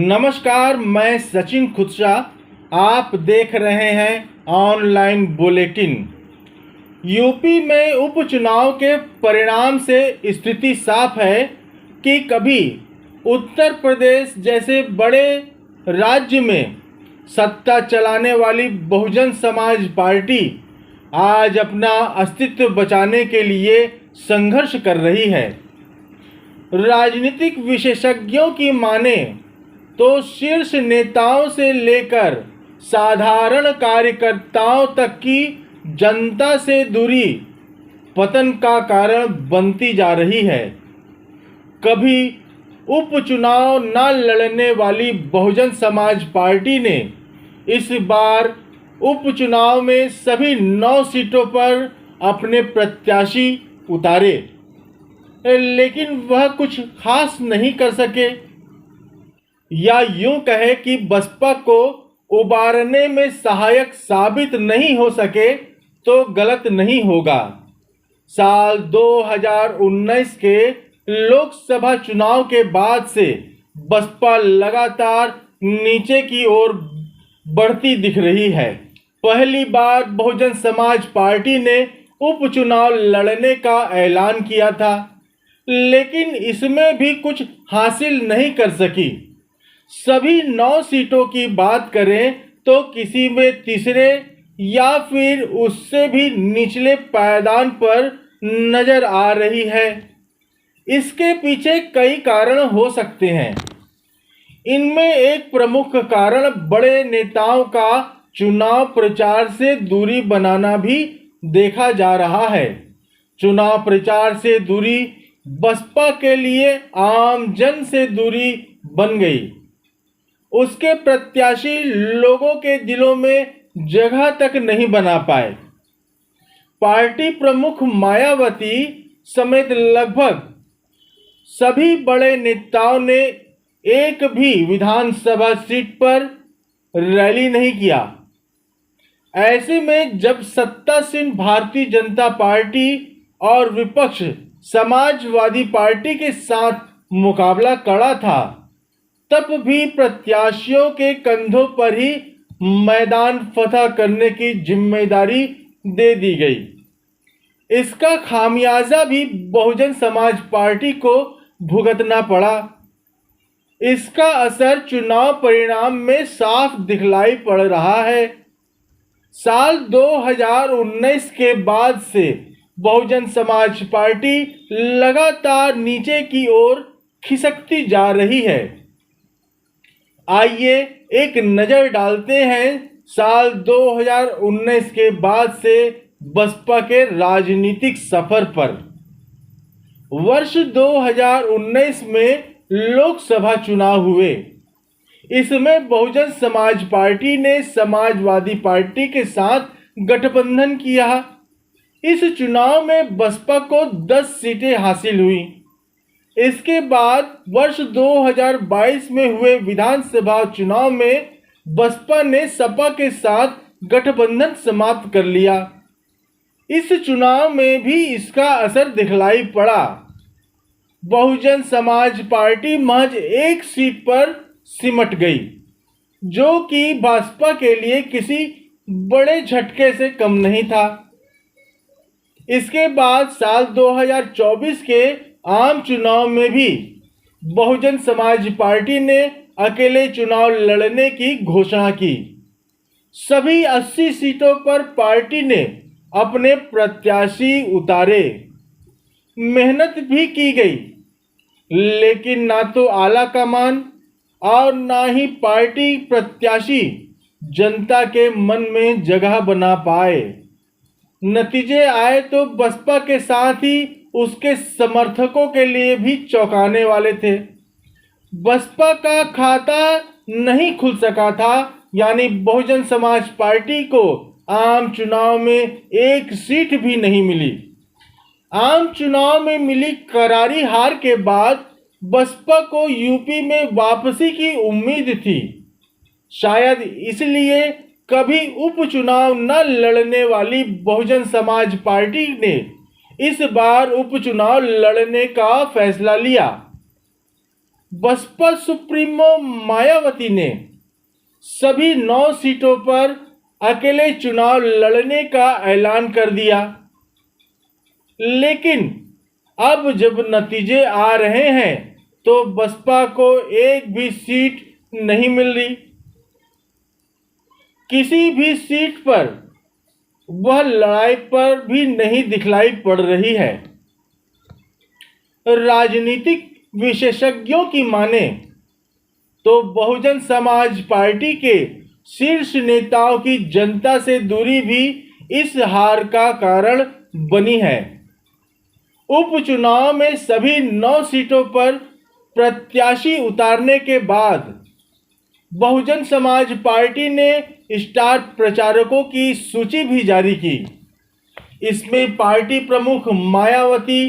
नमस्कार, मैं सचिन खुदशा। आप देख रहे हैं ऑनलाइन बुलेटिन। यूपी में उपचुनाव के परिणाम से स्थिति साफ है कि कभी उत्तर प्रदेश जैसे बड़े राज्य में सत्ता चलाने वाली बहुजन समाज पार्टी आज अपना अस्तित्व बचाने के लिए संघर्ष कर रही है। राजनीतिक विशेषज्ञों की माने तो शीर्ष नेताओं से लेकर साधारण कार्यकर्ताओं तक की जनता से दूरी पतन का कारण बनती जा रही है। कभी उपचुनाव न लड़ने वाली बहुजन समाज पार्टी ने इस बार उपचुनाव में सभी 9 सीटों पर अपने प्रत्याशी उतारे, लेकिन वह कुछ खास नहीं कर सके, या यूं कहे कि बसपा को उबारने में सहायक साबित नहीं हो सके तो गलत नहीं होगा। साल 2019 के लोकसभा चुनाव के बाद से बसपा लगातार नीचे की ओर बढ़ती दिख रही है। पहली बार बहुजन समाज पार्टी ने उपचुनाव लड़ने का ऐलान किया था, लेकिन इसमें भी कुछ हासिल नहीं कर सकी। सभी 9 सीटों की बात करें तो किसी में तीसरे या फिर उससे भी निचले पायदान पर नजर आ रही है। इसके पीछे कई कारण हो सकते हैं। इनमें एक प्रमुख कारण बड़े नेताओं का चुनाव प्रचार से दूरी बनाना भी देखा जा रहा है। चुनाव प्रचार से दूरी बसपा के लिए आम जन से दूरी बन गई। उसके प्रत्याशी लोगों के दिलों में जगह तक नहीं बना पाए। पार्टी प्रमुख मायावती समेत लगभग सभी बड़े नेताओं ने एक भी विधानसभा सीट पर रैली नहीं किया। ऐसे में जब सत्तासीन भारतीय जनता पार्टी और विपक्ष समाजवादी पार्टी के साथ मुकाबला कड़ा था, तब भी प्रत्याशियों के कंधों पर ही मैदान फतह करने की जिम्मेदारी दे दी गई। इसका खामियाजा भी बहुजन समाज पार्टी को भुगतना पड़ा। इसका असर चुनाव परिणाम में साफ दिखलाई पड़ रहा है। साल 2019 के बाद से बहुजन समाज पार्टी लगातार नीचे की ओर खिसकती जा रही है। आइए एक नज़र डालते हैं साल 2019 के बाद से बसपा के राजनीतिक सफर पर। वर्ष 2019 में लोकसभा चुनाव हुए। इसमें बहुजन समाज पार्टी ने समाजवादी पार्टी के साथ गठबंधन किया। इस चुनाव में बसपा को 10 सीटें हासिल हुई। इसके बाद वर्ष 2022 में हुए विधानसभा चुनाव में बसपा ने सपा के साथ गठबंधन समाप्त कर लिया। इस चुनाव में भी इसका असर दिखलाई पड़ा। बहुजन समाज पार्टी महज 1 सीट पर सिमट गई, जो कि भाजपा के लिए किसी बड़े झटके से कम नहीं था। इसके बाद साल 2024 के आम चुनाव में भी बहुजन समाज पार्टी ने अकेले चुनाव लड़ने की घोषणा की। सभी 80 सीटों पर पार्टी ने अपने प्रत्याशी उतारे। मेहनत भी की गई, लेकिन ना तो आला कमान और ना ही पार्टी प्रत्याशी जनता के मन में जगह बना पाए। नतीजे आए तो बसपा के साथ ही उसके समर्थकों के लिए भी चौंकाने वाले थे। बसपा का खाता नहीं खुल सका था, यानी बहुजन समाज पार्टी को आम चुनाव में 1 सीट भी नहीं मिली। आम चुनाव में मिली करारी हार के बाद बसपा को यूपी में वापसी की उम्मीद थी। शायद इसलिए कभी उपचुनाव न लड़ने वाली बहुजन समाज पार्टी ने इस बार उपचुनाव लड़ने का फैसला लिया। बसपा सुप्रीमो मायावती ने सभी 9 सीटों पर अकेले चुनाव लड़ने का ऐलान कर दिया, लेकिन अब जब नतीजे आ रहे हैं तो बसपा को एक भी सीट नहीं मिल रही। किसी भी सीट पर वह लड़ाई पर भी नहीं दिखलाई पड़ रही है। राजनीतिक विशेषज्ञों की माने तो बहुजन समाज पार्टी के शीर्ष नेताओं की जनता से दूरी भी इस हार का कारण बनी है। उपचुनाव में सभी 9 सीटों पर प्रत्याशी उतारने के बाद बहुजन समाज पार्टी ने स्टार प्रचारकों की सूची भी जारी की। इसमें पार्टी प्रमुख मायावती,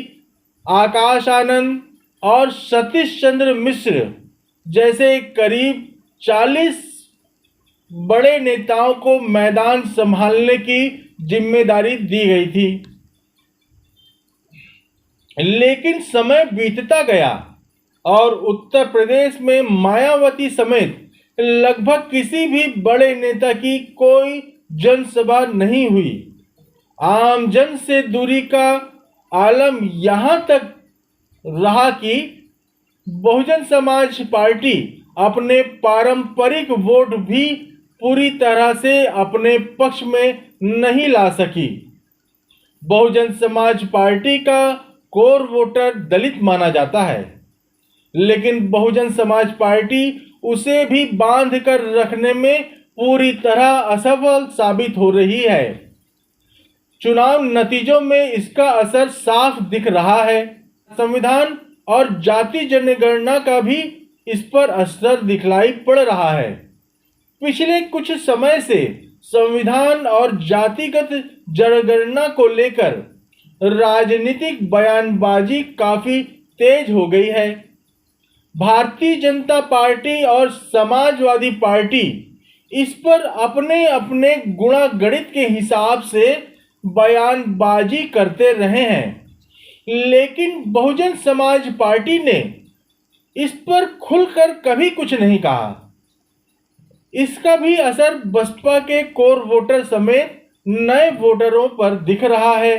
आकाश आनंद और सतीश चंद्र मिश्र जैसे करीब 40 बड़े नेताओं को मैदान संभालने की जिम्मेदारी दी गई थी। लेकिन समय बीतता गया और उत्तर प्रदेश में मायावती समेत लगभग किसी भी बड़े नेता की कोई जनसभा नहीं हुई। आम जन से दूरी का आलम यहाँ तक रहा कि बहुजन समाज पार्टी अपने पारंपरिक वोट भी पूरी तरह से अपने पक्ष में नहीं ला सकी। बहुजन समाज पार्टी का कोर वोटर दलित माना जाता है, लेकिन बहुजन समाज पार्टी उसे भी बांध कर रखने में पूरी तरह असफल साबित हो रही है। चुनाव नतीजों में इसका असर साफ दिख रहा है। संविधान और जाति जनगणना का भी इस पर असर दिखलाई पड़ रहा है। पिछले कुछ समय से संविधान और जातिगत जनगणना को लेकर राजनीतिक बयानबाजी काफी तेज हो गई है। भारतीय जनता पार्टी और समाजवादी पार्टी इस पर अपने अपने गुणागणित के हिसाब से बयानबाजी करते रहे हैं, लेकिन बहुजन समाज पार्टी ने इस पर खुलकर कभी कुछ नहीं कहा। इसका भी असर बसपा के कोर वोटर समेत नए वोटरों पर दिख रहा है।